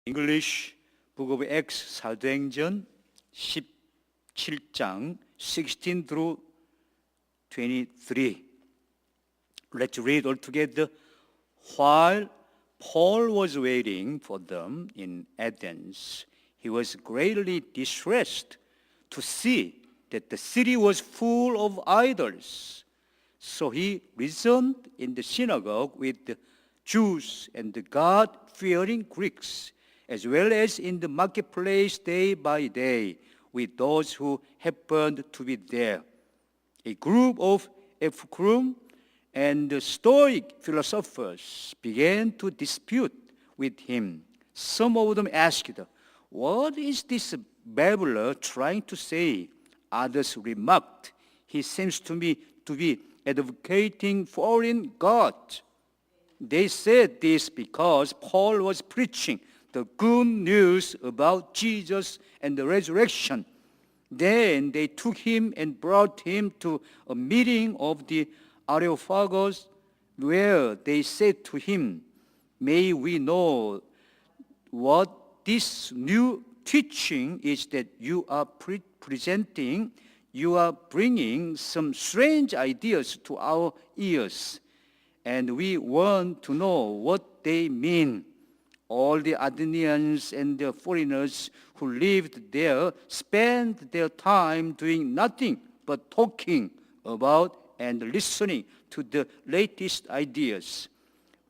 English Book of Acts 사도행전 17장 16 through 23. Let's read all together. While Paul was waiting for them in Athens, he was greatly distressed to see that the city was full of idols. So he reasoned in the synagogue with the Jews and the God-fearing Greeks, as well as in the marketplace day by day with those who happened to be there. A group of Epicurean and Stoic philosophers began to dispute with him. Some of them asked, "What is this babbler trying to say?" Others remarked, "He seems to me to be advocating foreign gods." They said this because Paul was preaching the good news about Jesus and the resurrection. Then they took him and brought him to a meeting of the Areopagus, where they said to him, "May we know what this new teaching is that you are presenting? You are bringing some strange ideas to our ears, and we want to know what they mean." All the Athenians and the foreigners who lived there spent their time doing nothing but talking about and listening to the latest ideas.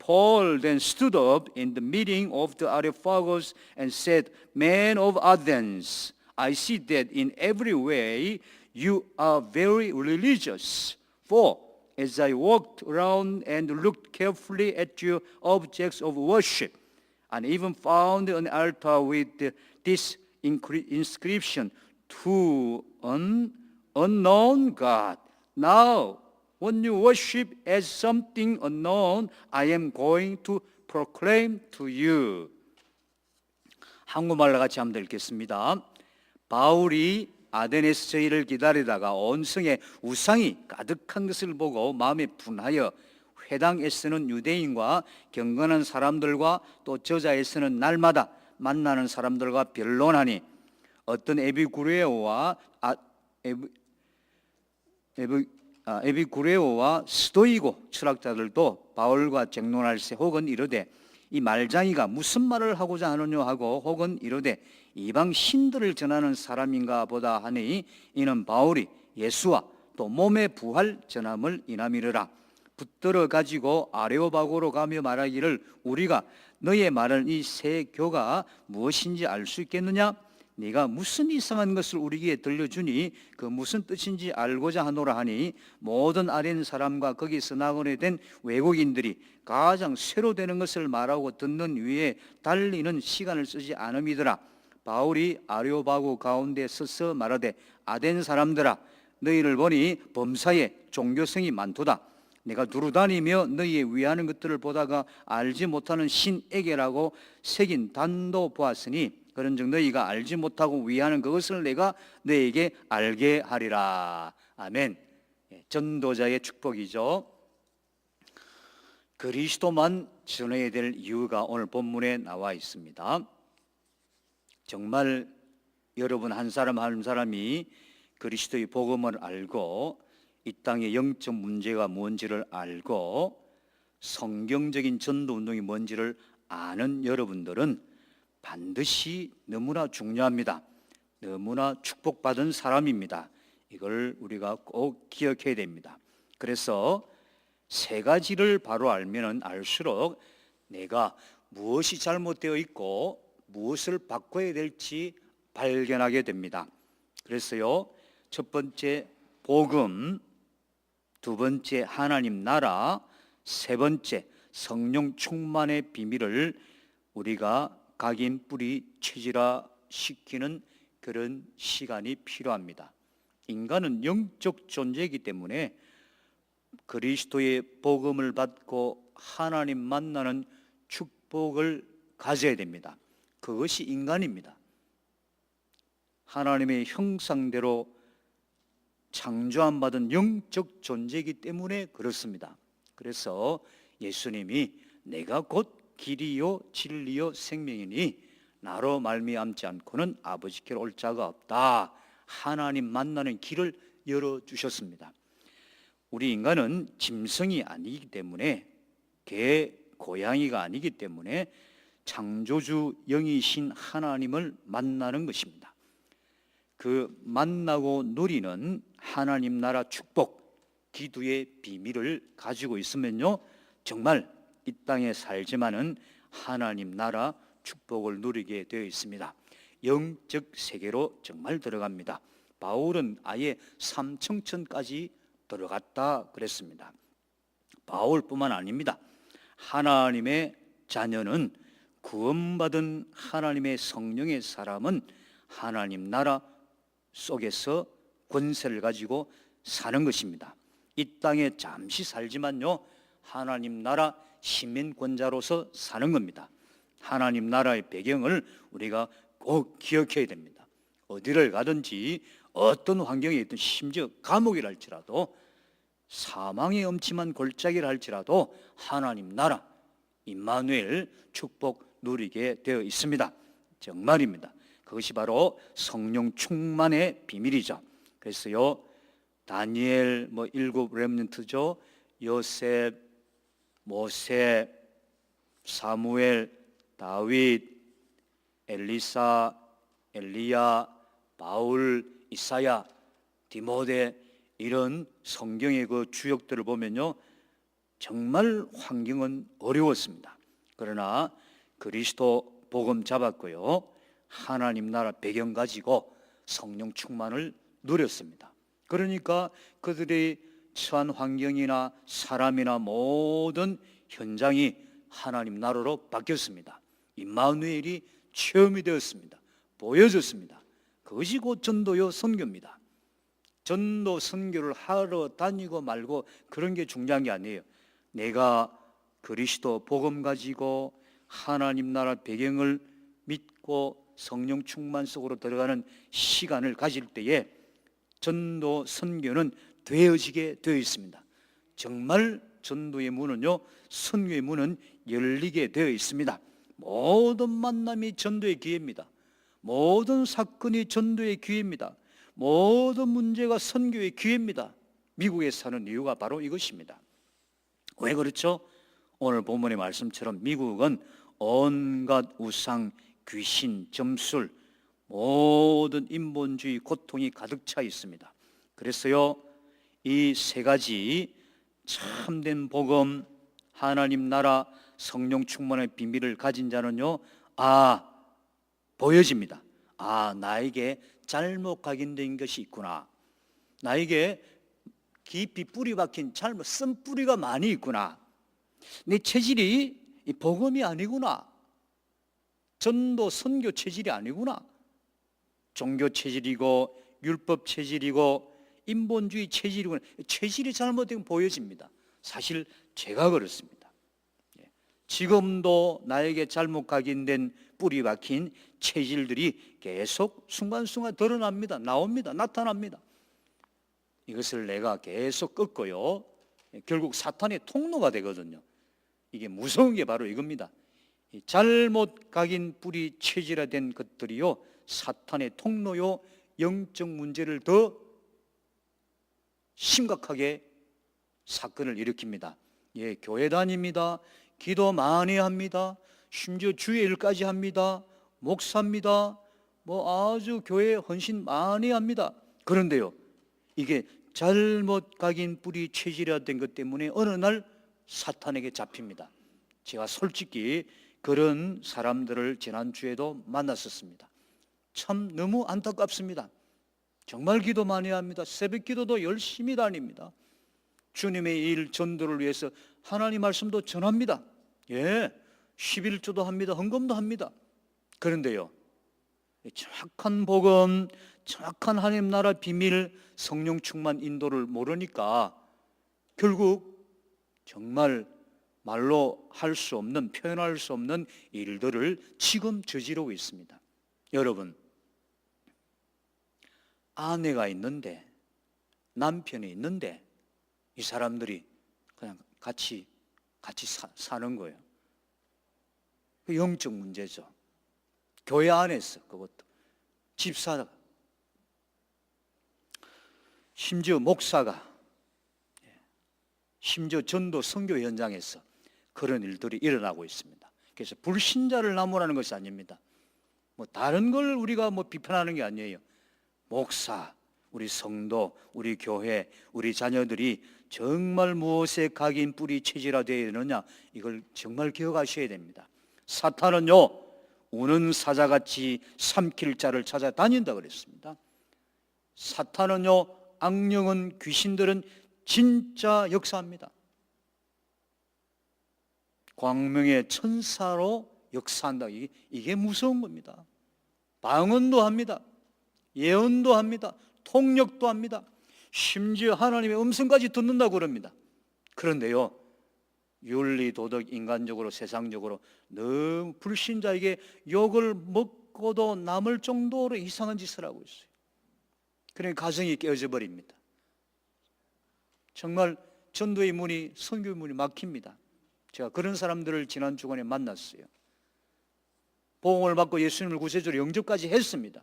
Paul then stood up in the meeting of the Areopagus and said, "Men of Athens, I see that in every way you are very religious. For as I walked around and looked carefully at your objects of worship, and even found an altar with this inscription, to an unknown God. Now, when you worship as something unknown, I am going to proclaim to you." 한국말로 같이 한번 읽겠습니다. 바울이 아데네스 저희를 기다리다가 온성에 우상이 가득한 것을 보고 마음에 분하여 회당에 서는 유대인과 경건한 사람들과 또 저자에서는 날마다 만나는 사람들과 변론하니, 어떤 에피쿠레오와 스토이고 철학자들도 바울과 쟁론할세, 혹은 이르되 이 말장이가 무슨 말을 하고자 하느냐 하고, 혹은 이르되 이방 신들을 전하는 사람인가 보다 하니, 이는 바울이 예수와 또 몸의 부활 전함을 인함이르라. 붙들어 가지고 아레오바고로 가며 말하기를, "우리가 너의 말하는 이 새 교가 무엇인지 알 수 있겠느냐? 네가 무슨 이상한 것을 우리에게 들려주니 그 무슨 뜻인지 알고자 하노라." 하니, 모든 아덴 사람과 거기서 나그네 된 외국인들이 가장 쇠로 되는 것을 말하고 듣는 위에 달리는 시간을 쓰지 않음이더라. 바울이 아레오바고 가운데 서서 말하되, "아덴 사람들아, 너희를 보니 범사에 종교성이 많도다. 내가 두루다니며 너희의 위하는 것들을 보다가 알지 못하는 신에게라고 새긴 단도 보았으니, 그런즉 너희가 알지 못하고 위하는 그것을 내가 너희에게 알게 하리라." 아멘. 전도자의 축복이죠. 그리스도만 전해야 될 이유가 오늘 본문에 나와 있습니다. 정말 여러분 한 사람 한 사람이 그리스도의 복음을 알고 이 땅의 영적 문제가 뭔지를 알고 성경적인 전도운동이 뭔지를 아는 여러분들은 반드시 너무나 중요합니다. 너무나 축복받은 사람입니다. 이걸 우리가 꼭 기억해야 됩니다. 그래서 세 가지를 바로 알면 알수록 내가 무엇이 잘못되어 있고 무엇을 바꿔야 될지 발견하게 됩니다. 그래서요, 첫 번째 복음, 두 번째 하나님 나라, 세 번째 성령 충만의 비밀을 우리가 각인 뿌리 체질화시키는 그런 시간이 필요합니다. 인간은 영적 존재이기 때문에 그리스도의 복음을 받고 하나님 만나는 축복을 가져야 됩니다. 그것이 인간입니다. 하나님의 형상대로 창조함 받은 영적 존재이기 때문에 그렇습니다. 그래서 예수님이 "내가 곧 길이요 진리요 생명이니 나로 말미암지 않고는 아버지께로 올 자가 없다. 하나님 만나는 길을 열어주셨습니다. 우리 인간은 짐승이 아니기 때문에, 개, 고양이가 아니기 때문에 창조주 영이신 하나님을 만나는 것입니다. 그 만나고 누리는 하나님 나라 축복, 기도의 비밀을 가지고 있으면요, 정말 이 땅에 살지만은 하나님 나라 축복을 누리게 되어 있습니다. 영적 세계로 정말 들어갑니다. 바울은 아예 삼청천까지 들어갔다 그랬습니다. 바울뿐만 아닙니다. 하나님의 자녀는, 구원받은 하나님의 성령의 사람은 하나님 나라 속에서 권세를 가지고 사는 것입니다. 이 땅에 잠시 살지만요, 하나님 나라 시민권자로서 사는 겁니다. 하나님 나라의 배경을 우리가 꼭 기억해야 됩니다. 어디를 가든지 어떤 환경에 있든, 심지어 감옥이라 할지라도, 사망의 엄침한 골짜기라 할지라도 하나님 나라 임마누엘 축복 누리게 되어 있습니다. 정말입니다. 그것이 바로 성령 충만의 비밀이죠. 그래서요, 다니엘, 일곱 렘넌트죠. 요셉, 모세, 사무엘, 다윗, 엘리사, 엘리야, 바울, 이사야, 디모데, 이런 성경의 그 주역들을 보면요, 정말 환경은 어려웠습니다. 그러나 그리스도 복음 잡았고요, 하나님 나라 배경 가지고 성령 충만을 누렸습니다. 그러니까 그들이 처한 환경이나 사람이나 모든 현장이 하나님 나라로 바뀌었습니다. 임마누엘이 체험이 되었습니다. 보여졌습니다. 그것이 곧 전도요 선교입니다. 전도 선교를 하러 다니고 말고 그런 게 중요한 게 아니에요. 내가 그리스도 복음 가지고 하나님 나라 배경을 믿고 성령 충만 속으로 들어가는 시간을 가질 때에 전도 선교는 되어지게 되어 있습니다. 정말 전도의 문은요, 선교의 문은 열리게 되어 있습니다. 모든 만남이 전도의 기회입니다. 모든 사건이 전도의 기회입니다. 모든 문제가 선교의 기회입니다. 미국에 사는 이유가 바로 이것입니다. 왜 그렇죠? 오늘 본문의 말씀처럼 미국은 온갖 우상, 귀신, 점술, 모든 인본주의 고통이 가득 차 있습니다. 그래서요, 이 세 가지 참된 복음, 하나님 나라, 성령 충만의 비밀을 가진 자는요, 보여집니다. 나에게 잘못 각인된 것이 있구나. 나에게 깊이 뿌리 박힌 잘못 쓴 뿌리가 많이 있구나. 내 체질이 이 복음이 아니구나. 전도 선교 체질이 아니구나. 종교 체질이고 율법 체질이고 인본주의 체질이구나. 체질이 잘못되면 보여집니다. 사실 제가 그렇습니다. 지금도 나에게 잘못 각인된 뿌리 박힌 체질들이 계속 순간순간 드러납니다. 나옵니다. 나타납니다. 이것을 내가 계속 꺾고요, 결국 사탄의 통로가 되거든요. 이게 무서운 게 바로 이겁니다. 잘못 각인 뿌리 체질화된 것들이요, 사탄의 통로요, 영적 문제를 더 심각하게 사건을 일으킵니다. 교회 다닙니다. 기도 많이 합니다. 심지어 주의 일까지 합니다. 목사입니다. 아주 교회에 헌신 많이 합니다. 그런데요, 이게 잘못 각인 뿌리 체질화된 것 때문에 어느 날 사탄에게 잡힙니다. 제가 솔직히 그런 사람들을 지난주에도 만났었습니다. 참 너무 안타깝습니다. 정말 기도 많이 합니다. 새벽 기도도 열심히 다닙니다. 주님의 일 전도를 위해서 하나님 말씀도 전합니다. 11조도 합니다. 헌금도 합니다. 그런데요, 정확한 복음, 정확한 하나님 나라 비밀, 성령 충만 인도를 모르니까 결국 정말 말로 할 수 없는, 표현할 수 없는 일들을 지금 저지르고 있습니다. 여러분, 아내가 있는데, 남편이 있는데 이 사람들이 그냥 같이 사는 거예요. 그 영적 문제죠. 교회 안에서 그것도 집사가, 심지어 목사가, 심지어 전도 선교 현장에서 그런 일들이 일어나고 있습니다. 그래서 불신자를 나무라는 것이 아닙니다. 뭐 다른 걸 우리가 뭐 비판하는 게 아니에요. 목사, 우리 성도, 우리 교회, 우리 자녀들이 정말 무엇에 각인 뿌리 체질화되어 있느냐, 이걸 정말 기억하셔야 됩니다. 사탄은요, 우는 사자같이 삼킬 자를 찾아다닌다 그랬습니다. 사탄은요, 악령은, 귀신들은 진짜 역사합니다. 광명의 천사로 역사한다. 이게 무서운 겁니다. 방언도 합니다. 예언도 합니다. 통역도 합니다. 심지어 하나님의 음성까지 듣는다고 그럽니다. 그런데요, 윤리, 도덕, 인간적으로, 세상적으로 너무 불신자에게 욕을 먹고도 남을 정도로 이상한 짓을 하고 있어요. 그러니까 가정이 깨어져 버립니다. 정말 전도의 문이, 선교의 문이 막힙니다. 제가 그런 사람들을 지난 주간에 만났어요. 보응을 받고 예수님을 구세주로 영접까지 했습니다.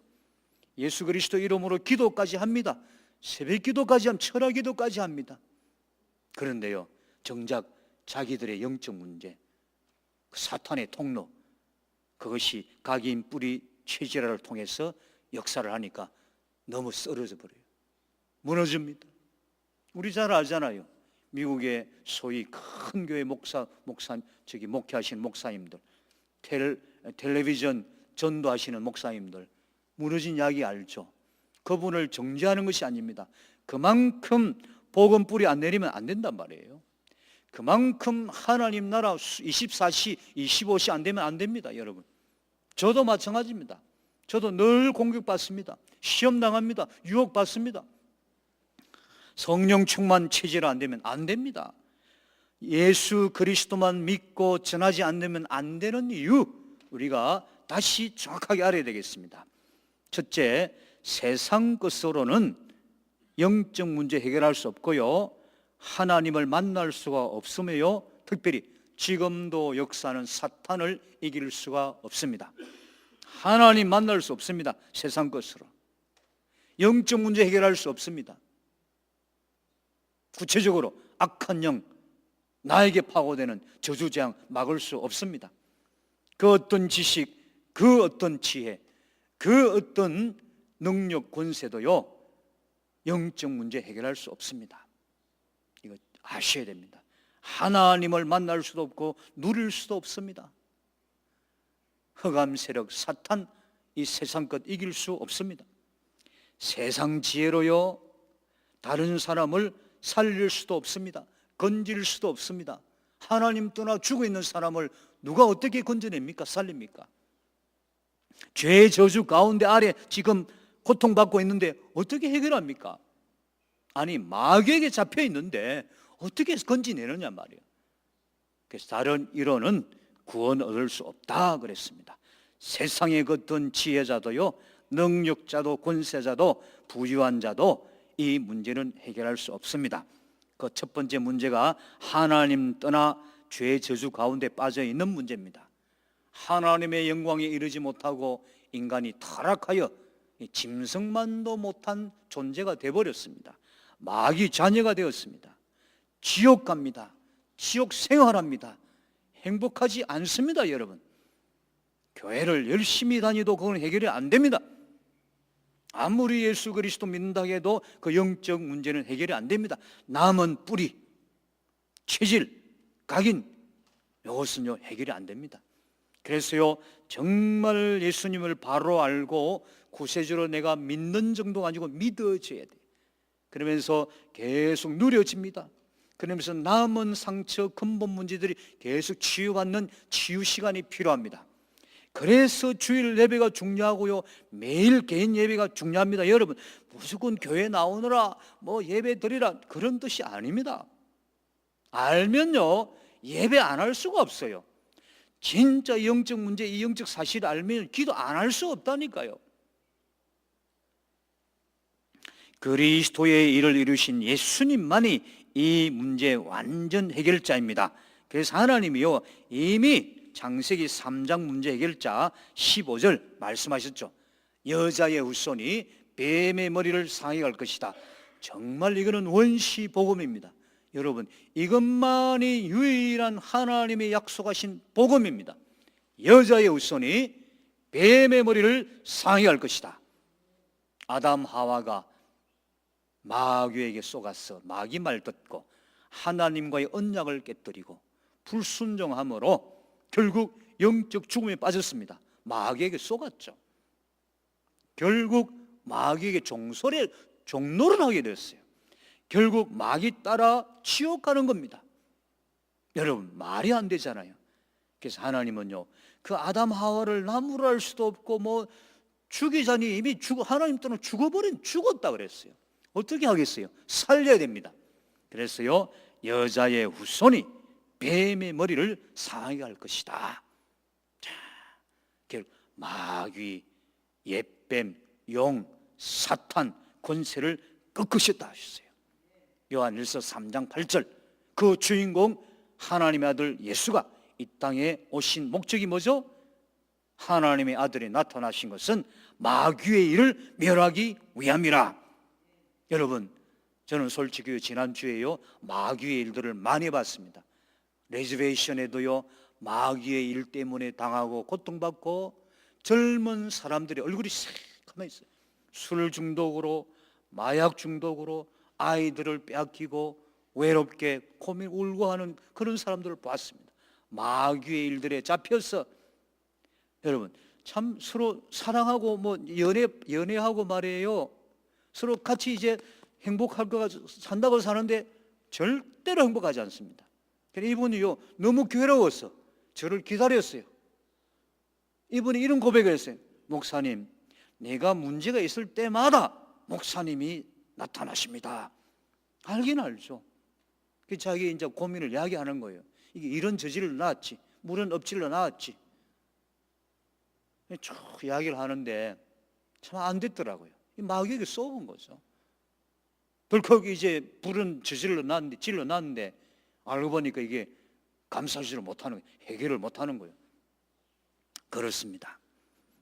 예수 그리스도 이름으로 기도까지 합니다. 새벽 기도까지 합니다. 철학 기도까지 합니다. 그런데요, 정작 자기들의 영적 문제, 그 사탄의 통로, 그것이 각인 뿌리 체질화를 통해서 역사를 하니까 너무 썰어져 버려요. 무너집니다. 우리 잘 알잖아요. 미국의 소위 큰 교회 목회하시는 목사님들, 텔레비전 전도하시는 목사님들, 무너진 이야기 알죠? 그분을 정죄하는 것이 아닙니다. 그만큼 복음 뿌리 안 내리면 안 된단 말이에요. 그만큼 하나님 나라 24시, 25시 안 되면 안 됩니다, 여러분. 저도 마찬가지입니다. 저도 늘 공격받습니다. 시험당합니다. 유혹받습니다. 성령 충만 체질 안 되면 안 됩니다. 예수 그리스도만 믿고 전하지 않으면 안 되는 이유, 우리가 다시 정확하게 알아야 되겠습니다. 첫째, 세상 것으로는 영적 문제 해결할 수 없고요, 하나님을 만날 수가 없으며요, 특별히 지금도 역사는 사탄을 이길 수가 없습니다. 하나님 만날 수 없습니다. 세상 것으로 영적 문제 해결할 수 없습니다. 구체적으로 악한 영, 나에게 파고되는 저주재앙 막을 수 없습니다. 그 어떤 지식, 그 어떤 지혜, 그 어떤 능력, 권세도요, 영적 문제 해결할 수 없습니다. 이거 아셔야 됩니다. 하나님을 만날 수도 없고 누릴 수도 없습니다. 흑암 세력, 사탄, 이 세상 것 이길 수 없습니다. 세상 지혜로요, 다른 사람을 살릴 수도 없습니다. 건질 수도 없습니다. 하나님 떠나 죽어 있는 사람을 누가 어떻게 건져냅니까? 살립니까? 죄의 저주 가운데 아래 지금 고통받고 있는데 어떻게 해결합니까? 아니, 마귀에게 잡혀 있는데 어떻게 건지내느냐 말이에요. 그래서 다른 이론은 구원 얻을 수 없다 그랬습니다. 세상의 어떤 지혜자도요, 능력자도, 권세자도, 부유한 자도 이 문제는 해결할 수 없습니다. 그 첫 번째 문제가 하나님 떠나 죄의 저주 가운데 빠져 있는 문제입니다. 하나님의 영광에 이르지 못하고 인간이 타락하여 짐승만도 못한 존재가 되어버렸습니다. 마귀 자녀가 되었습니다. 지옥 갑니다. 지옥 생활합니다. 행복하지 않습니다, 여러분. 교회를 열심히 다니도 그건 해결이 안 됩니다. 아무리 예수 그리스도 믿는다 해도 그 영적 문제는 해결이 안 됩니다. 남은 뿌리, 체질, 각인, 이것은요 해결이 안 됩니다. 그래서요, 정말 예수님을 바로 알고 구세주로 내가 믿는 정도가 아니고 믿어져야 돼. 그러면서 계속 누려집니다. 그러면서 남은 상처, 근본 문제들이 계속 치유받는 치유 시간이 필요합니다. 그래서 주일 예배가 중요하고요, 매일 개인 예배가 중요합니다. 여러분, 무조건 교회 나오느라 뭐 예배 드리라 그런 뜻이 아닙니다. 알면요 예배 안 할 수가 없어요. 진짜 영적 문제, 이 영적 사실을 알면 기도 안 할 수 없다니까요. 그리스도의 일을 이루신 예수님만이 이 문제의 완전 해결자입니다. 그래서 하나님이요 이미 창세기 3장 문제 해결자 15절 말씀하셨죠. 여자의 후손이 뱀의 머리를 상해갈 것이다. 정말 이거는 원시 복음입니다. 여러분, 이것만이 유일한 하나님의 약속하신 복음입니다. 여자의 후손이 뱀의 머리를 상해갈 것이다. 아담 하와가 마귀에게 속아서 마귀 말 듣고 하나님과의 언약을 깨뜨리고 불순종함으로 결국 영적 죽음에 빠졌습니다. 마귀에게 속았죠. 결국 마귀에게 종노를 하게 됐어요. 결국 마귀 따라 지옥 가는 겁니다. 여러분, 말이 안 되잖아요. 그래서 하나님은요, 그 아담 하와를 나무라 할 수도 없고 뭐 죽이자니 이미 하나님 때는 죽었다 그랬어요. 어떻게 하겠어요? 살려야 됩니다. 그래서요, 여자의 후손이 뱀의 머리를 상하게 할 것이다. 자, 결국 마귀, 옛뱀, 용, 사탄 권세를 꺾으셨다 하셨어요. 요한일서 3장 8절. 그 주인공 하나님의 아들 예수가 이 땅에 오신 목적이 뭐죠? 하나님의 아들이 나타나신 것은 마귀의 일을 멸하기 위함이라. 여러분, 저는 솔직히 지난주에요, 마귀의 일들을 많이 봤습니다. 레저베이션에도요, 마귀의 일 때문에 당하고 고통받고 젊은 사람들의 얼굴이 새카만 있어요. 술 중독으로, 마약 중독으로 아이들을 빼앗기고 외롭게 고민 울고 하는 그런 사람들을 봤습니다. 마귀의 일들에 잡혀서. 여러분, 참 서로 사랑하고 뭐 연애하고 말이에요, 서로 같이 이제 행복할 것 같아 산다고 사는데 절대로 행복하지 않습니다. 그래서 이분이요, 너무 괴로워서 저를 기다렸어요. 이분이 이런 고백을 했어요. 목사님, 내가 문제가 있을 때마다 목사님이 나타나십니다. 알긴 알죠. 자기 이제 고민을 이야기하는 거예요. 이게 이런 저질로 나왔지, 물은 엎질러 나왔지. 쭉 이야기를 하는데 참 안 됐더라고요. 마귀에게 쏘은 거죠. 덜컥 이제 불은 질러 놨는데 알고 보니까 이게 감싸지를 못하는 거예요. 해결을 못하는 거예요. 그렇습니다.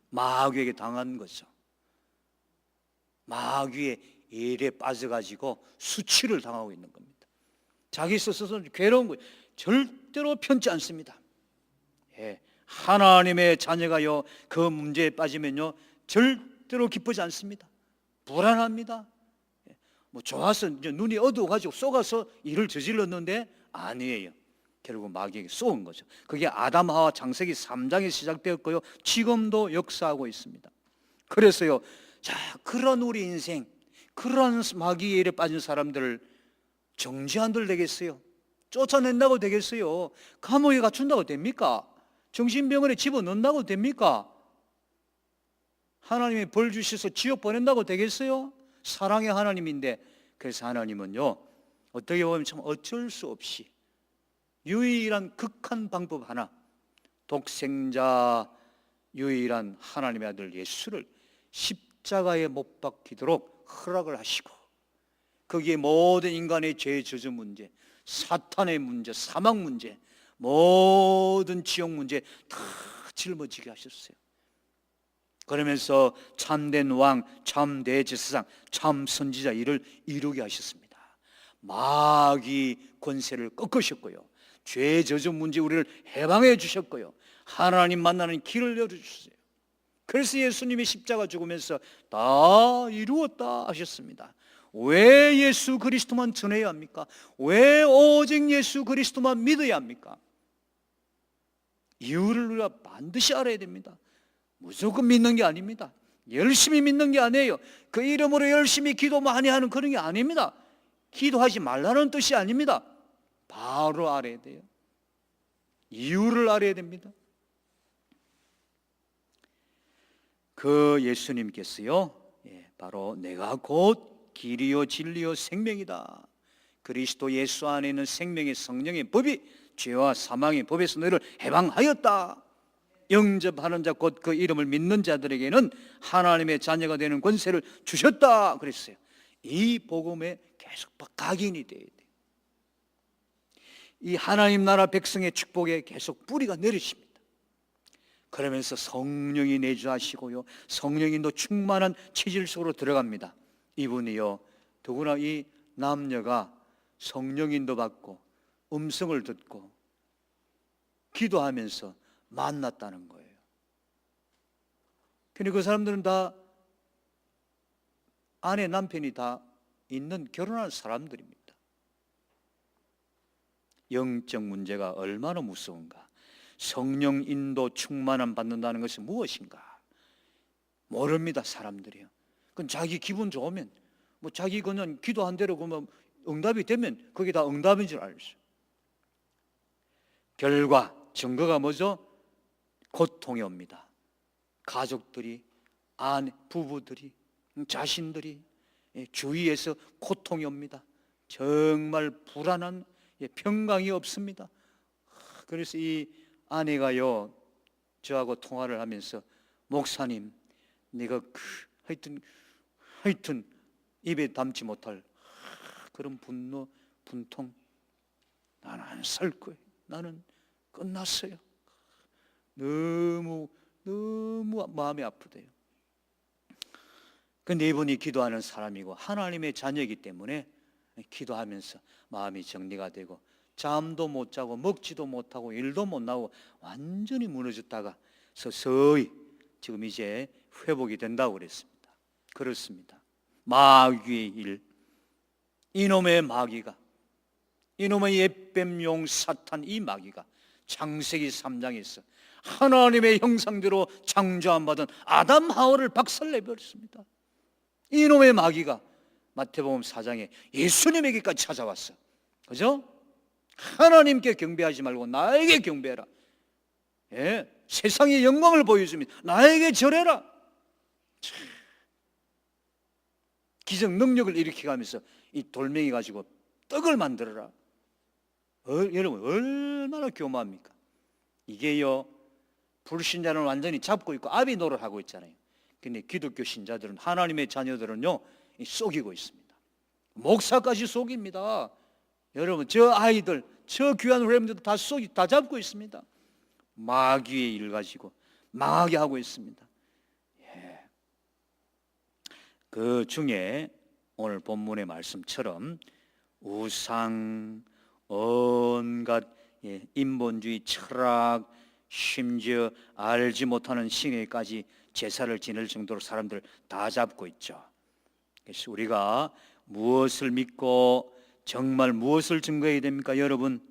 마귀에게 당한 거죠. 마귀의 일에 빠져가지고 수치를 당하고 있는 겁니다. 자기 스스로 괴로운 거예요. 절대로 편치 않습니다. 예, 하나님의 자녀가요, 그 문제에 빠지면요 절대로 기쁘지 않습니다. 불안합니다. 뭐 좋아서 이제 눈이 어두워가지고 쏘가서 일을 저질렀는데 아니에요. 결국 마귀에게 쏘은 거죠. 그게 아담 하와 창세기 3장에 시작되었고요, 지금도 역사하고 있습니다. 그래서요, 자, 그런 우리 인생, 그런 마귀의 일에 빠진 사람들을 정죄한들 되겠어요? 쫓아낸다고 되겠어요? 감옥에 갇힌다고 됩니까? 정신병원에 집어넣는다고 됩니까? 하나님이 벌 주셔서 지옥 보낸다고 되겠어요? 사랑의 하나님인데. 그래서 하나님은요, 어떻게 보면 참 어쩔 수 없이 유일한 극한 방법 하나, 독생자 유일한 하나님의 아들 예수를 십자가에 못 박히도록 허락을 하시고, 거기에 모든 인간의 죄 저주 문제, 사탄의 문제, 사망 문제, 모든 지옥 문제 다 짊어지게 하셨어요. 그러면서 참된 왕, 참 대제사장, 참 선지자 일을 이루게 하셨습니다. 마귀 권세를 꺾으셨고요, 죄 저주 문제 우리를 해방해 주셨고요, 하나님 만나는 길을 열어주셨어요. 그래서 예수님이 십자가 죽으면서 다 이루었다 하셨습니다. 왜 예수 그리스도만 전해야 합니까? 왜 오직 예수 그리스도만 믿어야 합니까? 이유를 우리가 반드시 알아야 됩니다. 무조건 믿는 게 아닙니다. 열심히 믿는 게 아니에요. 그 이름으로 열심히 기도 많이 하는 그런 게 아닙니다. 기도하지 말라는 뜻이 아닙니다. 바로 알아야 돼요. 이유를 알아야 됩니다. 그 예수님께서요, 바로 내가 곧 길이요 진리요 생명이다. 그리스도 예수 안에 있는 생명의 성령의 법이 죄와 사망의 법에서 너희를 해방하였다. 영접하는 자 곧 그 이름을 믿는 자들에게는 하나님의 자녀가 되는 권세를 주셨다 그랬어요. 이 복음에 계속 각인이 돼야 돼요. 이 하나님 나라 백성의 축복에 계속 뿌리가 내리십니다. 그러면서 성령이 내주하시고요, 성령인도 충만한 체질 속으로 들어갑니다. 이분이요, 더구나 이 남녀가 성령인도 받고 음성을 듣고 기도하면서 만났다는 거예요. 근데 그 사람들은 다 아내 남편이 다 있는 결혼한 사람들입니다. 영적 문제가 얼마나 무서운가. 성령 인도 충만함 받는다는 것이 무엇인가 모릅니다, 사람들이요. 그건 자기 기분 좋으면, 뭐 자기 그냥 기도한 대로 그러면 응답이 되면 그게 다 응답인 줄 알죠. 결과, 증거가 뭐죠? 고통이 옵니다. 가족들이, 아내, 부부들이, 자신들이 주위에서 고통이 옵니다. 정말 불안한 평강이 없습니다. 그래서 이 아내가요, 저하고 통화를 하면서, 목사님, 내가 하여튼 입에 담지 못할 그런 분노, 분통, 나는 안 살 거예요. 나는 끝났어요. 너무 마음이 아프대요. 근데 이분이 기도하는 사람이고 하나님의 자녀이기 때문에 기도하면서 마음이 정리가 되고, 잠도 못 자고 먹지도 못하고 일도 못 나고 완전히 무너졌다가 서서히 지금 이제 회복이 된다고 그랬습니다. 그렇습니다. 마귀의 일, 이놈의 마귀가, 이놈의 옛뱀용 사탄, 이 마귀가 창세기 3장에서 하나님의 형상대로 창조함 받은 아담 하와를 박살내버렸습니다. 이놈의 마귀가 마태복음 4장에 예수님에게까지 찾아왔어. 그죠? 하나님께 경배하지 말고 나에게 경배해라. 세상의 영광을 보여줍니다. 나에게 절해라. 기적 능력을 일으켜가면서 이 돌멩이 가지고 떡을 만들어라. 여러분 얼마나 교만합니까? 이게요, 불신자는 완전히 잡고 있고 아비 노릇하고 있잖아요. 근데 기독교 신자들은, 하나님의 자녀들은요, 속이고 있습니다. 목사까지 속입니다. 여러분, 저 아이들, 저 귀한 후렘들도 다 잡고 있습니다. 마귀의 일 가지고 망하게 있습니다. 그 중에 오늘 본문의 말씀처럼 우상, 온갖 인본주의, 철학, 심지어 알지 못하는 신에까지 제사를 지낼 정도로 사람들 다 잡고 있죠. 그래서 우리가 무엇을 믿고 정말 무엇을 증거해야 됩니까, 여러분?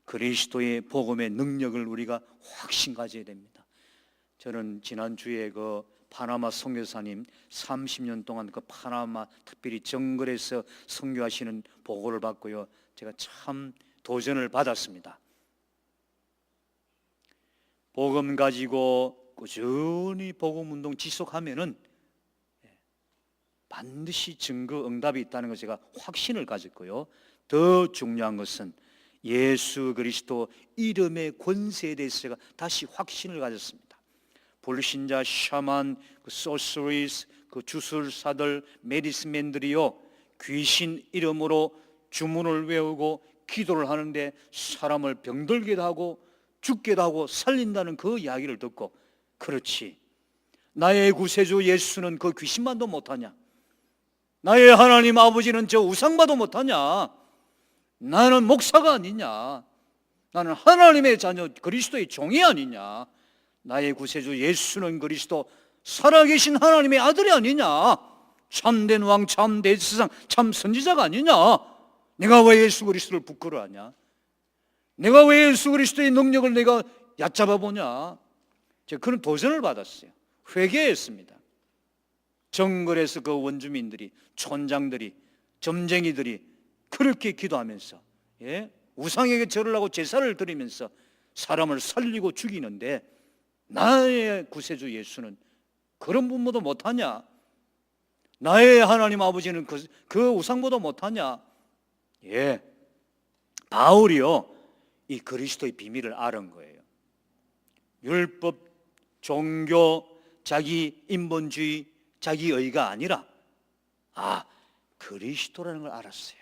그리스도의 복음의 능력을 우리가 확신 가져야 됩니다. 저는 지난주에 그 파나마 선교사님 30년 동안 그 파나마 특별히 정글에서 선교하시는 보고를 받고요, 제가 참 도전을 받았습니다. 복음 가지고 꾸준히 복음 운동 지속하면은 반드시 증거 응답이 있다는 것에 제가 확신을 가졌고요, 더 중요한 것은 예수 그리스도 이름의 권세에 대해서 제가 다시 확신을 가졌습니다. 불신자, 샤만, 소서리스, 주술사들, 메디스맨들이요, 귀신 이름으로 주문을 외우고 기도를 하는데 사람을 병들게도 하고 죽게도 하고 살린다는 그 이야기를 듣고, 그렇지, 나의 구세주 예수는 그 귀신만도 못하냐? 나의 하나님 아버지는 저 우상봐도 못하냐? 나는 목사가 아니냐? 나는 하나님의 자녀 그리스도의 종이 아니냐? 나의 구세주 예수는 그리스도 살아계신 하나님의 아들이 아니냐? 참된 왕, 참 대제사장, 참 선지자가 아니냐? 내가 왜 예수 그리스도를 부끄러워하냐? 내가 왜 예수 그리스도의 능력을 내가 얕잡아 보냐? 제가 그런 도전을 받았어요. 회개했습니다. 정글에서 그 원주민들이, 촌장들이, 점쟁이들이 그렇게 기도하면서 우상에게 절을 하고 제사를 드리면서 사람을 살리고 죽이는데, 나의 구세주 예수는 그런 분보다 못하냐? 나의 하나님 아버지는 그 우상보다 못하냐? 바울이요, 이 그리스도의 비밀을 알은 거예요. 율법, 종교, 자기 인본주의, 자기 의가 아니라 그리스도라는 걸 알았어요.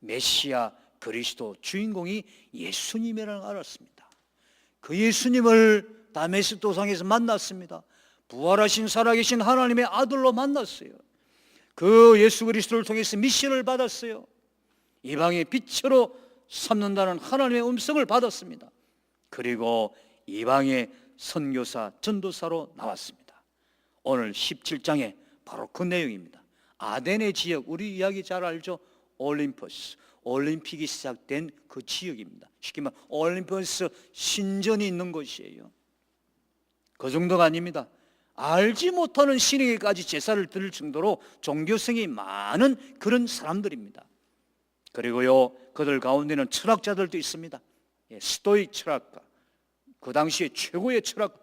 메시아 그리스도 주인공이 예수님이라는 걸 알았습니다. 그 예수님을 다메섹 도상에서 만났습니다. 부활하신 살아계신 하나님의 아들로 만났어요. 그 예수 그리스도를 통해서 미션을 받았어요. 이방의 빛으로 삼는다는 하나님의 음성을 받았습니다. 그리고 이방의 선교사, 전도사로 나왔습니다. 오늘 17장에 바로 그 내용입니다. 아덴의 지역, 우리 이야기 잘 알죠? 올림퍼스, 올림픽이 시작된 그 지역입니다. 쉽게 말하면 올림퍼스 신전이 있는 곳이에요. 그 정도가 아닙니다. 알지 못하는 신에게까지 제사를 드릴 정도로 종교성이 많은 그런 사람들입니다. 그리고요, 그들 가운데는 철학자들도 있습니다. 스토익 철학가, 그 당시에 최고의 철학,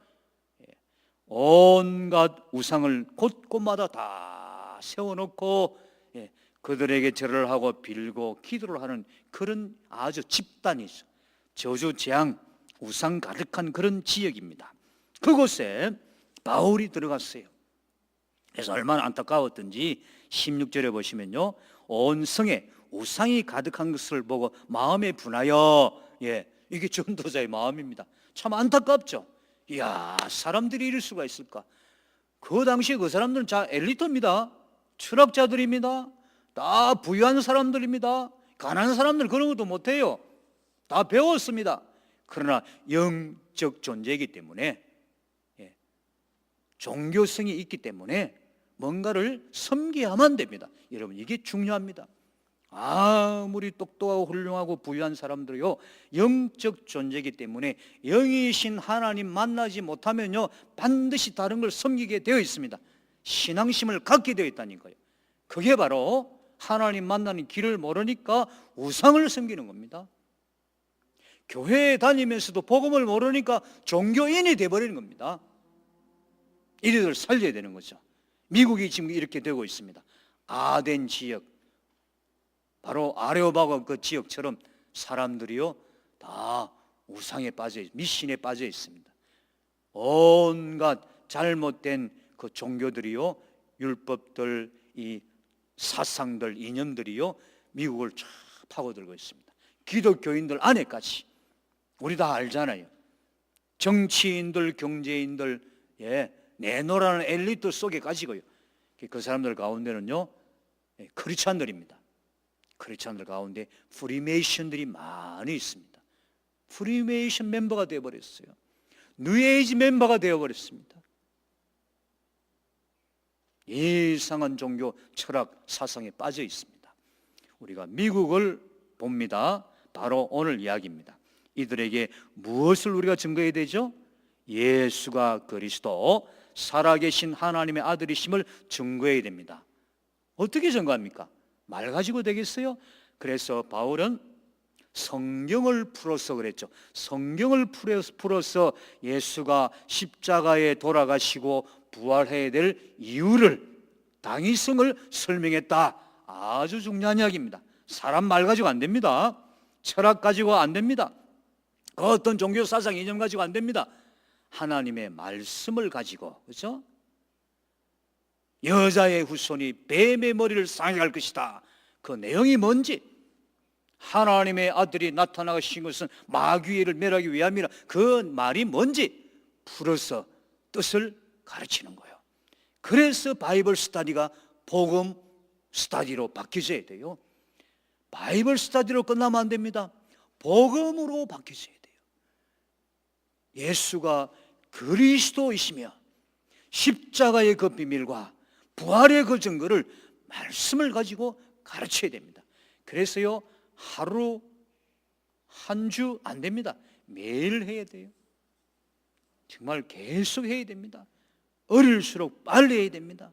온갖 우상을 곳곳마다 다 세워놓고 그들에게 절을 하고 빌고 기도를 하는 그런 아주 집단이죠. 저주, 재앙, 우상 가득한 그런 지역입니다. 그곳에 바울이 들어갔어요. 그래서 얼마나 안타까웠던지 16절에 보시면요, 온 성에 우상이 가득한 것을 보고 마음에 분하여, 이게 전도자의 마음입니다. 참 안타깝죠. 이야, 사람들이 이럴 수가 있을까? 그 당시에 그 사람들은 다 엘리트입니다. 철학자들입니다. 다 부유한 사람들입니다. 가난한 사람들 그런 것도 못해요. 다 배웠습니다. 그러나 영적 존재이기 때문에, 종교성이 있기 때문에 뭔가를 섬겨야만 됩니다. 여러분, 이게 중요합니다. 아무리 똑똑하고 훌륭하고 부유한 사람들이요, 영적 존재이기 때문에 영이신 하나님 만나지 못하면요, 반드시 다른 걸 섬기게 되어 있습니다. 신앙심을 갖게 되어 있다는 거예요. 그게 바로 하나님 만나는 길을 모르니까 우상을 섬기는 겁니다. 교회에 다니면서도 복음을 모르니까 종교인이 되어버리는 겁니다. 이들을 살려야 되는 거죠. 미국이 지금 이렇게 되고 있습니다. 아덴 지역, 바로 아레오바고 그 지역처럼 사람들이요, 다 우상에 빠져 있습니다. 미신에 빠져 있습니다. 온갖 잘못된 그 종교들이요, 율법들, 이 사상들, 이념들이요, 미국을 쫙 파고들고 있습니다. 기독교인들 안에까지. 우리 다 알잖아요. 정치인들, 경제인들, 내노라는 엘리트 속에 가지고요, 그 사람들 가운데는요, 크리스찬들입니다. 크리스찬들 가운데 프리메이션들이 많이 있습니다. 프리메이션 멤버가 되어버렸어요. 뉴에이지 멤버가 되어버렸습니다. 이상한 종교, 철학, 사상에 빠져 있습니다. 우리가 미국을 봅니다. 바로 오늘 이야기입니다. 이들에게 무엇을 우리가 증거해야 되죠? 예수가 그리스도, 살아계신 하나님의 아들이심을 증거해야 됩니다. 어떻게 증거합니까? 말 가지고 되겠어요? 그래서 바울은 성경을 풀어서 그랬죠. 성경을 풀어서 예수가 십자가에 돌아가시고 부활해야 될 이유를, 당위성을 설명했다. 아주 중요한 이야기입니다. 사람 말 가지고 안 됩니다. 철학 가지고 안 됩니다. 그 어떤 종교 사상 이념 가지고 안 됩니다. 하나님의 말씀을 가지고, 그렇죠? 여자의 후손이 뱀의 머리를 상해할 것이다. 그 내용이 뭔지, 하나님의 아들이 나타나신 것은 마귀를 멸하기 위함이라, 그 말이 뭔지 풀어서 뜻을 가르치는 거예요. 그래서 바이블 스터디가 복음 스터디로 바뀌어져야 돼요. 바이블 스터디로 끝나면 안 됩니다. 복음으로 바뀌어져야 돼요. 예수가 그리스도이시며 십자가의 그 비밀과 부활의 그 증거를 말씀을 가지고 가르쳐야 됩니다. 그래서요, 하루 한 주 안 됩니다. 매일 해야 돼요. 정말 계속 해야 됩니다. 어릴수록 빨리 해야 됩니다.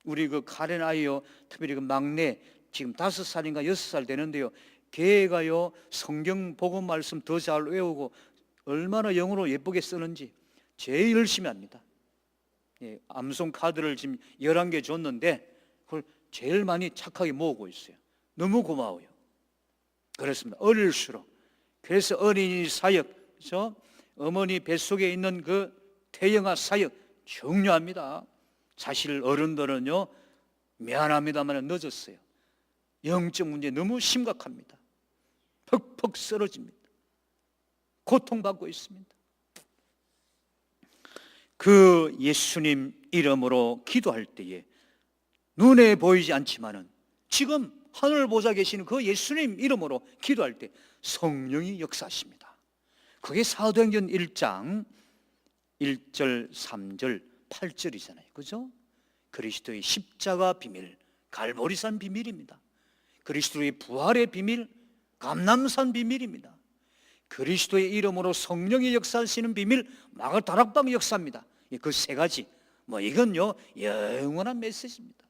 우리 그 카렌 아이요, 특별히 그 막내 지금 5살인가 6살 되는데요, 걔가요 성경 복음 말씀 더 잘 외우고 얼마나 영어로 예쁘게 쓰는지 제일 열심히 합니다. 암송 카드를 지금 11개 줬는데 그걸 제일 많이 착하게 모으고 있어요. 너무 고마워요. 그렇습니다. 어릴수록. 그래서 어린이 사역, 그렇죠? 어머니 뱃속에 있는 그 태영아 사역 중요합니다. 사실 어른들은요, 미안합니다만 늦었어요. 영적 문제 너무 심각합니다. 퍽퍽 쓰러집니다. 고통받고 있습니다. 그 예수님 이름으로 기도할 때에 눈에 보이지 않지만은 지금 하늘 보좌 계시는 그 예수님 이름으로 기도할 때 성령이 역사하십니다. 그게 사도행전 1장 1절, 3절, 8절이잖아요. 그죠? 그리스도의 십자가 비밀, 갈보리산 비밀입니다. 그리스도의 부활의 비밀, 감람산 비밀입니다. 그리스도의 이름으로 성령이 역사하시는 비밀, 마가다락방 역사입니다. 그 세 가지, 이건요 영원한 메시지입니다.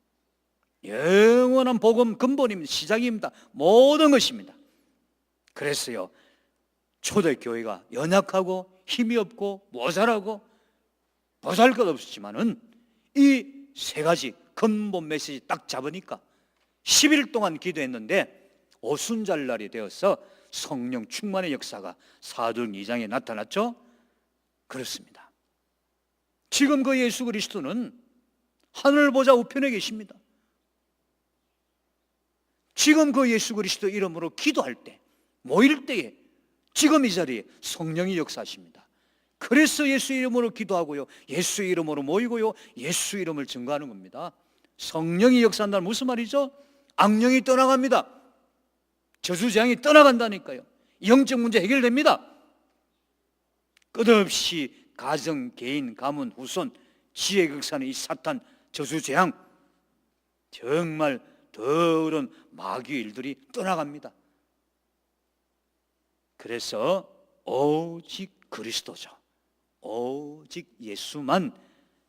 영원한 복음 근본입니다. 시작입니다. 모든 것입니다. 그래서요, 초대교회가 연약하고 힘이 없고 모자라고 보잘것없지만은 이 세 가지 근본 메시지 딱 잡으니까 10일 동안 기도했는데 오순절날이 되어서 성령 충만의 역사가 사도행 2장에 나타났죠. 그렇습니다. 지금 그 예수 그리스도는 하늘 보좌 우편에 계십니다. 지금 그 예수 그리스도 이름으로 기도할 때, 모일 때에 지금 이 자리에 성령이 역사하십니다. 그래서 예수 이름으로 기도하고요, 예수 이름으로 모이고요, 예수 이름을 증거하는 겁니다. 성령이 역사한다는 무슨 말이죠? 악령이 떠나갑니다. 저주재앙이 떠나간다니까요. 영적 문제 해결됩니다. 끝없이 가정, 개인, 가문, 후손, 지혜 극산의 이 사탄, 저주재앙, 정말 더러운 마귀의 일들이 떠나갑니다. 그래서 오직 그리스도죠. 오직 예수만,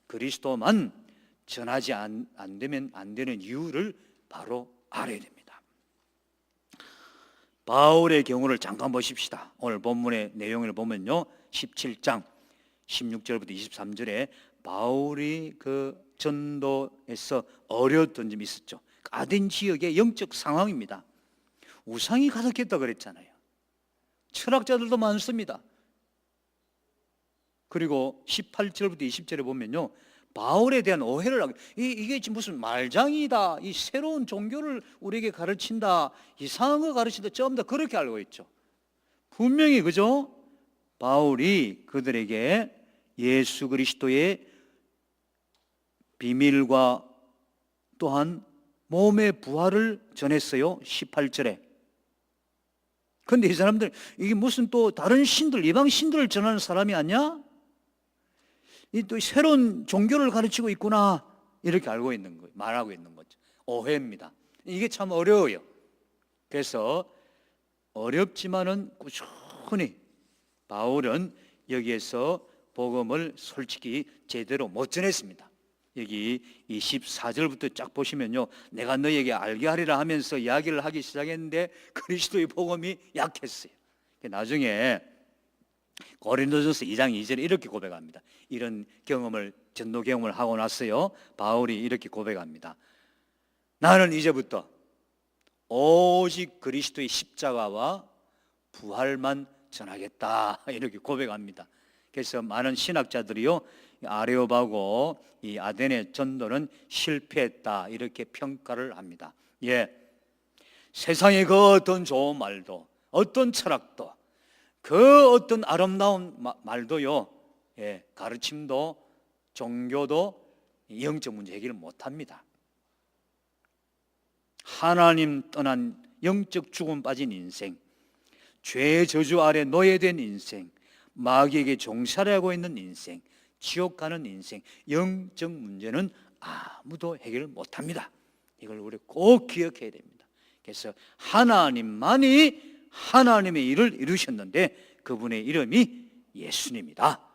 그리스도만 전하지 안 되면 안 되는 이유를 바로 알아야 됩니다. 바울의 경우를 잠깐 보십시다. 오늘 본문의 내용을 보면요, 17장 16절부터 23절에 바울이 그 전도에서 어려웠던 점이 있었죠. 아덴 지역의 영적 상황입니다. 우상이 가득했다 그랬잖아요. 철학자들도 많습니다. 그리고 18절부터 20절에 보면요, 바울에 대한 오해를 하고, 이게 지금 무슨 말장이다, 이 새로운 종교를 우리에게 가르친다, 이상한 거 가르친다, 좀 더 그렇게 알고 있죠. 분명히 그죠? 바울이 그들에게 예수 그리스도의 비밀과 또한 몸의 부활을 전했어요. 18절에. 근데 이 사람들, 이게 무슨 또 다른 신들, 이방 신들을 전하는 사람이 아니야? 이 또 새로운 종교를 가르치고 있구나, 이렇게 알고 있는 거예요. 말하고 있는 거죠. 오해입니다. 이게 참 어려워요. 그래서 어렵지만은 꾸준히 바울은 여기에서 복음을 솔직히 제대로 못 전했습니다. 여기 24절부터 쫙 보시면요, 내가 너에게 알게 하리라 하면서 이야기를 하기 시작했는데 그리스도의 복음이 약했어요. 나중에 고린도전서 2장 2절에 이렇게 고백합니다. 이런 경험을, 전도 경험을 하고 났어요. 바울이 이렇게 고백합니다. 나는 이제부터 오직 그리스도의 십자가와 부활만 전하겠다, 이렇게 고백합니다. 그래서 많은 신학자들이요, 아레오바고 이 아덴의 전도는 실패했다, 이렇게 평가를 합니다. 세상의 그 어떤 좋은 말도, 어떤 철학도, 그 어떤 아름다운 말도요, 가르침도, 종교도 영적 문제 해결을 못합니다. 하나님 떠난 영적 죽음 빠진 인생, 죄의 저주 아래 노예된 인생, 마귀에게 종살이하고 있는 인생, 지옥 가는 인생, 영적 문제는 아무도 해결을 못합니다. 이걸 우리 꼭 기억해야 됩니다. 그래서 하나님만이 하나님의 일을 이루셨는데 그분의 이름이 예수님이다.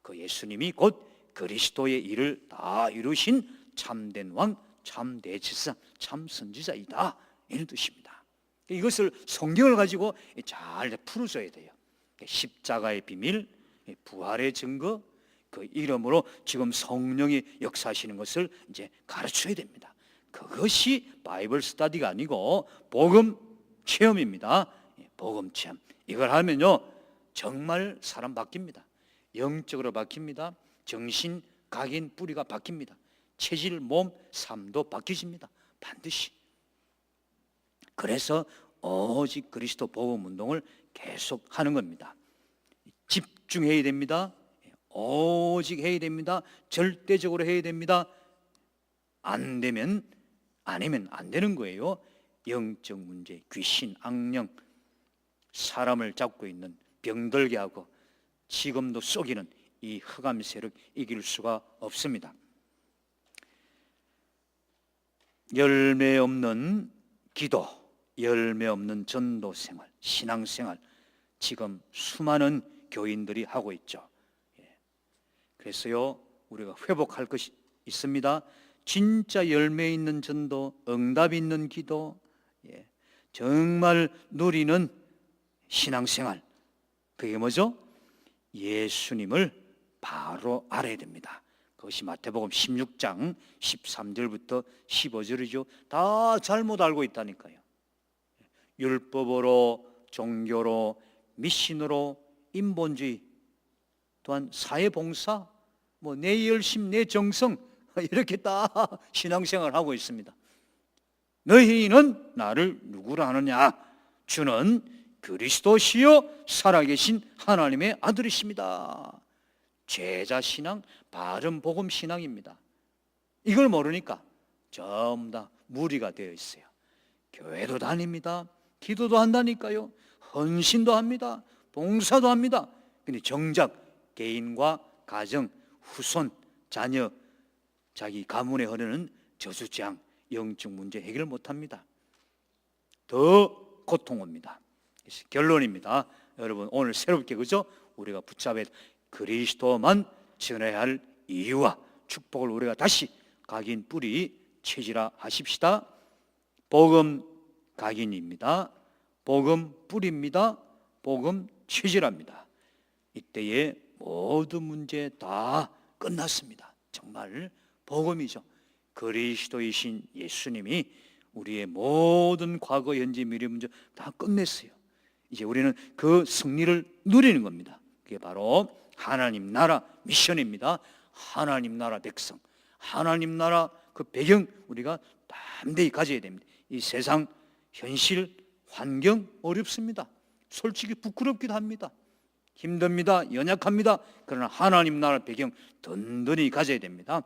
그 예수님이 곧 그리스도의 일을 다 이루신 참된 왕, 참 대제사장, 참 선지자이다, 이런 뜻입니다. 이것을 성경을 가지고 잘 풀어줘야 돼요. 십자가의 비밀, 부활의 증거, 그 이름으로 지금 성령이 역사하시는 것을 이제 가르쳐야 됩니다. 그것이 바이블 스터디가 아니고 복음 체험입니다. 복음 체험. 이걸 하면요, 정말 사람 바뀝니다. 영적으로 바뀝니다. 정신, 각인, 뿌리가 바뀝니다. 체질, 몸, 삶도 바뀌십니다. 반드시. 그래서 오직 그리스도 복음 운동을 계속 하는 겁니다. 집중해야 됩니다. 오직 해야 됩니다. 절대적으로 해야 됩니다. 아니면 안 되는 거예요. 영적 문제, 귀신, 악령, 사람을 잡고 있는 병들게 하고 지금도 속이는 이 흑암 세력 이길 수가 없습니다. 열매 없는 기도, 열매 없는 전도 생활, 신앙 생활, 지금 수많은 교인들이 하고 있죠. 그래서요, 우리가 회복할 것이 있습니다. 진짜 열매 있는 전도, 응답 있는 기도, 정말 누리는 신앙생활, 그게 뭐죠? 예수님을 바로 알아야 됩니다. 그것이 마태복음 16장 13절부터 15절이죠. 다 잘못 알고 있다니까요. 율법으로, 종교로, 미신으로, 인본주의, 또한 사회봉사, 내 열심, 내 정성, 이렇게 다 신앙생활을 하고 있습니다. 너희는 나를 누구라 하느냐? 주는 그리스도시요 살아계신 하나님의 아들이십니다. 제자신앙, 바른 복음 신앙입니다. 이걸 모르니까 전부 다 무리가 되어 있어요. 교회도 다닙니다. 기도도 한다니까요. 헌신도 합니다. 봉사도 합니다. 근데 정작 개인과 가정, 후손, 자녀, 자기 가문에 흐르는 저주장, 영적 문제 해결을 못합니다. 더 고통 옵니다. 결론입니다. 여러분, 오늘 새롭게 그죠? 우리가 붙잡아야 그리스도만 전해야 할 이유와 축복을 우리가 다시 각인 뿌리 체질화 하십시다. 복음 각인입니다. 복음 뿌리입니다. 복음 체질화입니다. 이때에 모든 문제 다 끝났습니다. 정말 복음이죠. 그리스도이신 예수님이 우리의 모든 과거, 현재, 미래 문제 다 끝냈어요. 이제 우리는 그 승리를 누리는 겁니다. 그게 바로 하나님 나라 미션입니다. 하나님 나라 백성, 하나님 나라 그 배경 우리가 담대히 가져야 됩니다. 이 세상 현실 환경 어렵습니다. 솔직히 부끄럽기도 합니다. 힘듭니다. 연약합니다. 그러나 하나님 나라 배경 든든히 가져야 됩니다.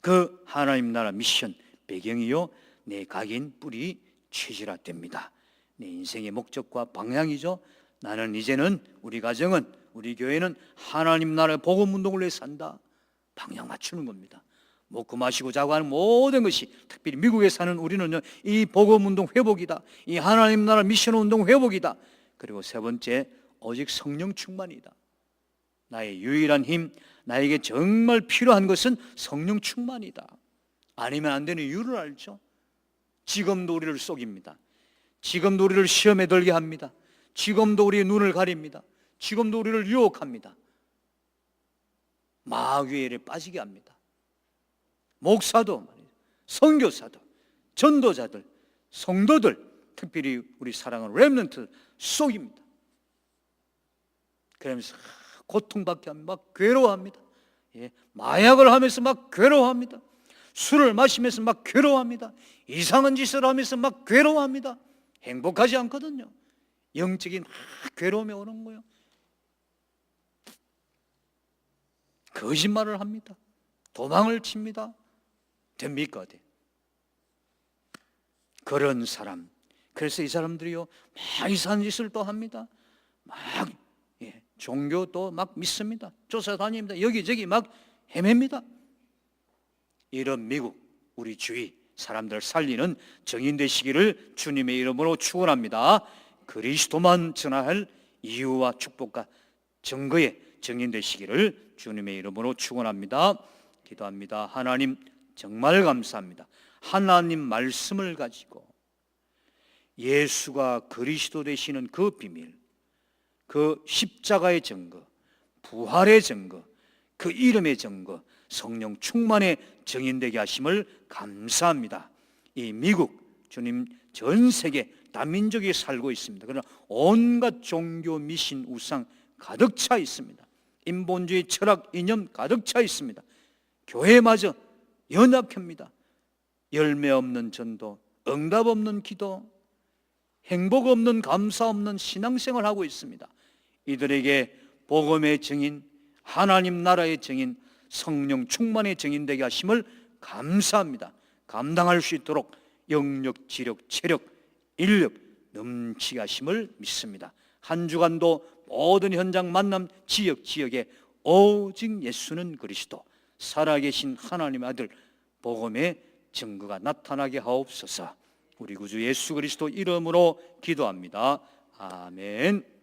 그 하나님 나라 미션 배경이요, 내 각인 뿌리 체질화됩니다. 내 인생의 목적과 방향이죠. 나는 이제는, 우리 가정은, 우리 교회는 하나님 나라의 복음 운동을 위해 산다. 방향 맞추는 겁니다. 먹고 마시고 자고 하는 모든 것이, 특별히 미국에 사는 우리는요, 이 복음 운동 회복이다. 이 하나님 나라 미션 운동 회복이다. 그리고 세 번째, 오직 성령 충만이다. 나의 유일한 힘, 나에게 정말 필요한 것은 성령 충만이다. 아니면 안 되는 이유를 알죠. 지금도 우리를 속입니다. 지금도 우리를 시험에 들게 합니다. 지금도 우리의 눈을 가립니다. 지금도 우리를 유혹합니다. 마귀의 일에 빠지게 합니다. 목사도, 선교사도, 전도자들, 성도들, 특별히 우리 사랑하는 렘넌트 속입니다. 그러면서 고통받게 합니다. 막 괴로워합니다. 마약을 하면서 막 괴로워합니다. 술을 마시면서 막 괴로워합니다. 이상한 짓을 하면서 막 괴로워합니다. 행복하지 않거든요. 영적인 괴로움이 오는 거예요. 거짓말을 합니다. 도망을 칩니다. 됩니까? 그런 사람, 그래서 이 사람들이요, 막 이상한 짓을 또 합니다. 막 종교도 막 믿습니다. 쫓아다닙니다. 여기저기 막 헤맵니다. 이런 미국, 우리 주위 사람들을 살리는 정인 되시기를 주님의 이름으로 축원합니다. 그리스도만 전할 이유와 축복과 증거에 정인 되시기를 주님의 이름으로 축원합니다. 기도합니다. 하나님, 정말 감사합니다. 하나님 말씀을 가지고 예수가 그리스도 되시는 그 비밀, 그 십자가의 증거, 부활의 증거, 그 이름의 증거, 성령 충만의 증인되게 하심을 감사합니다. 이 미국, 주님, 전 세계 다민족이 살고 있습니다. 그러나 온갖 종교, 미신, 우상 가득 차 있습니다. 인본주의 철학, 이념 가득 차 있습니다. 교회마저 연약합니다. 열매 없는 전도, 응답 없는 기도, 행복 없는, 감사 없는 신앙생활을 하고 있습니다. 이들에게 복음의 증인, 하나님 나라의 증인, 성령 충만의 증인 되게 하심을 감사합니다. 감당할 수 있도록 영력, 지력, 체력, 인력 넘치게 하심을 믿습니다. 한 주간도 모든 현장 만남 지역에 오직 예수는 그리스도, 살아계신 하나님의 아들, 복음의 증거가 나타나게 하옵소서. 우리 구주 예수 그리스도 이름으로 기도합니다. 아멘.